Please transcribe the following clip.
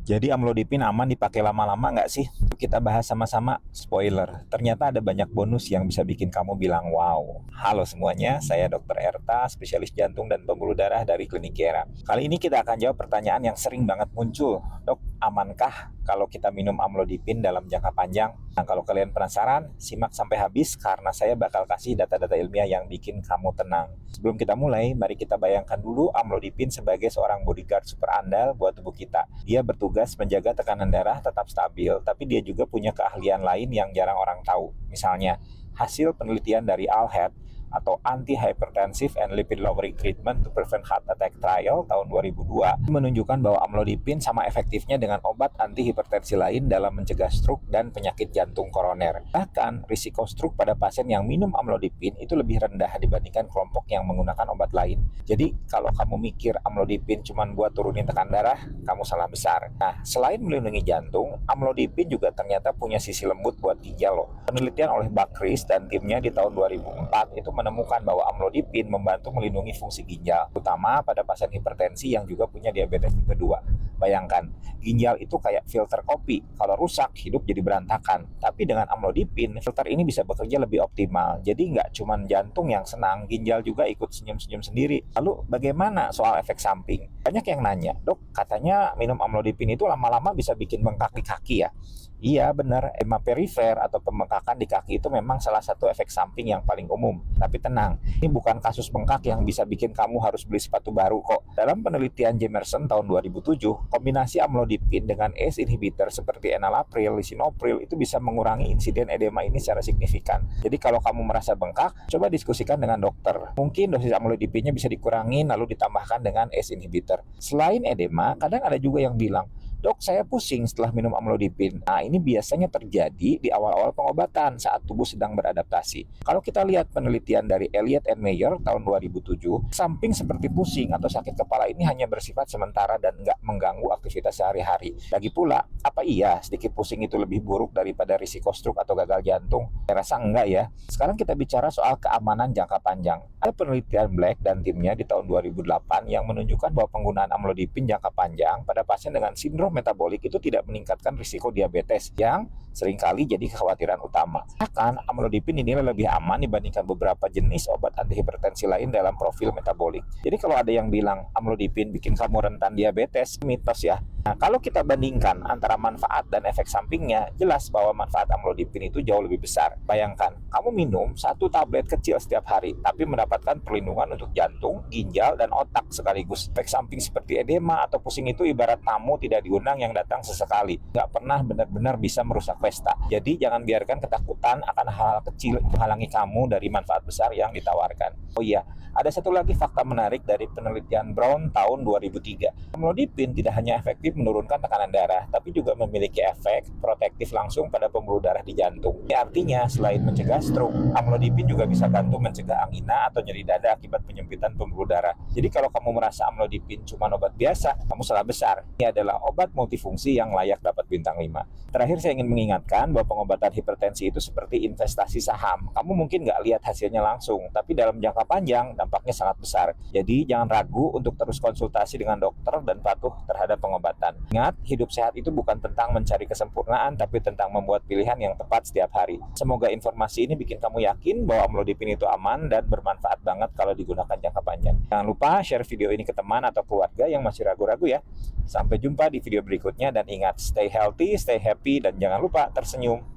Jadi amlodipin aman dipakai lama-lama nggak sih? Kita bahas sama-sama. Spoiler, ternyata ada banyak bonus yang bisa bikin kamu bilang wow. Halo semuanya, saya Dr. Erta, spesialis jantung dan pembuluh darah dari Klinik Kiera. Kali ini kita akan jawab pertanyaan yang sering banget muncul. Dok, amankah kalau kita minum amlodipin dalam jangka panjang? Nah, kalau kalian penasaran, simak sampai habis karena saya bakal kasih data-data ilmiah yang bikin kamu tenang. Sebelum kita mulai, mari kita bayangkan dulu amlodipin sebagai seorang bodyguard super andal buat tubuh kita. Dia bertugas menjaga tekanan darah tetap stabil, tapi dia juga punya keahlian lain yang jarang orang tahu. Misalnya, hasil penelitian dari ALHET atau Anti-Hypertensive and Lipid Lowering Treatment to Prevent Heart Attack Trial tahun 2002 menunjukkan bahwa amlodipin sama efektifnya dengan obat antihipertensi lain dalam mencegah stroke dan penyakit jantung koroner. Bahkan, risiko stroke pada pasien yang minum amlodipin itu lebih rendah dibandingkan kelompok yang menggunakan obat lain. Jadi, kalau kamu mikir amlodipin cuma buat turunin tekanan darah, kamu salah besar. Nah, selain melindungi jantung, amlodipin juga ternyata punya sisi lembut buat ginjal loh. Penelitian oleh Bakris dan timnya di tahun 2004 itu menemukan bahwa amlodipin membantu melindungi fungsi ginjal, terutama pada pasien hipertensi yang juga punya diabetes tipe 2. Bayangkan, ginjal itu kayak filter kopi. Kalau rusak, hidup jadi berantakan. Tapi dengan amlodipin, filter ini bisa bekerja lebih optimal. Jadi nggak cuma jantung yang senang, ginjal juga ikut senyum-senyum sendiri. Lalu bagaimana soal efek samping? Banyak yang nanya, dok, katanya minum amlodipin itu lama-lama bisa bikin bengkak di kaki ya? Iya benar, edema perifer atau pembengkakan di kaki itu memang salah satu efek samping yang paling umum. Tapi tenang, ini bukan kasus bengkak yang bisa bikin kamu harus beli sepatu baru kok. Dalam penelitian Jamerson tahun 2007, kombinasi amlodipin dengan ACE inhibitor seperti enalapril, lisinopril itu bisa mengurangi insiden edema ini secara signifikan. Jadi kalau kamu merasa bengkak, coba diskusikan dengan dokter. Mungkin dosis amlodipinnya bisa dikurangi lalu ditambahkan dengan ACE inhibitor. Selain edema, kadang ada juga yang bilang, dok, saya pusing setelah minum amlodipin. Nah, ini biasanya terjadi di awal-awal pengobatan saat tubuh sedang beradaptasi. Kalau kita lihat penelitian dari Elliott and Mayer tahun 2007, samping seperti pusing atau sakit kepala ini hanya bersifat sementara dan nggak mengganggu aktivitas sehari-hari. Lagi pula, apa iya sedikit pusing itu lebih buruk daripada risiko stroke atau gagal jantung? Saya rasa enggak ya. Sekarang kita bicara soal keamanan jangka panjang. Ada penelitian Black dan timnya di tahun 2008 yang menunjukkan bahwa penggunaan amlodipin jangka panjang pada pasien dengan sindrom metabolik itu tidak meningkatkan risiko diabetes yang seringkali jadi kekhawatiran utama. Bahkan amlodipin ini lebih aman dibandingkan beberapa jenis obat antihipertensi lain dalam profil metabolik. Jadi kalau ada yang bilang amlodipin bikin kamu rentan diabetes, mitos ya. Nah, kalau kita bandingkan antara manfaat dan efek sampingnya, jelas bahwa manfaat amlodipin itu jauh lebih besar. Bayangkan, kamu minum satu tablet kecil setiap hari, tapi mendapatkan perlindungan untuk jantung, ginjal, dan otak sekaligus. Efek samping seperti edema atau pusing itu ibarat tamu tidak diundang yang datang sesekali. Nggak pernah benar-benar bisa merusak pesta. Jadi jangan biarkan ketakutan akan hal-hal kecil menghalangi kamu dari manfaat besar yang ditawarkan. Oh iya, ada satu lagi fakta menarik dari penelitian Brown tahun 2003. Amlodipin tidak hanya efektif menurunkan tekanan darah, tapi juga memiliki efek protektif langsung pada pembuluh darah di jantung. Ini artinya selain mencegah stroke, amlodipin juga bisa bantu mencegah angina atau nyeri dada akibat penyempitan pembuluh darah. Jadi kalau kamu merasa amlodipin cuma obat biasa, kamu salah besar. Ini adalah obat multifungsi yang layak dapat bintang 5. Terakhir saya ingin mengingatkan bahwa pengobatan hipertensi itu seperti investasi saham. Kamu mungkin nggak lihat hasilnya langsung, tapi dalam jangka panjang dampaknya sangat besar. Jadi jangan ragu untuk terus konsultasi dengan dokter dan patuh terhadap pengobatan. Ingat, hidup sehat itu bukan tentang mencari kesempurnaan, tapi tentang membuat pilihan yang tepat setiap hari. Semoga informasi ini bikin kamu yakin bahwa amlodipin itu aman dan bermanfaat banget kalau digunakan jangka panjang. Jangan lupa share video ini ke teman atau keluarga yang masih ragu-ragu ya. Sampai jumpa di video berikutnya dan ingat, stay healthy, stay happy, dan jangan lupa tersenyum.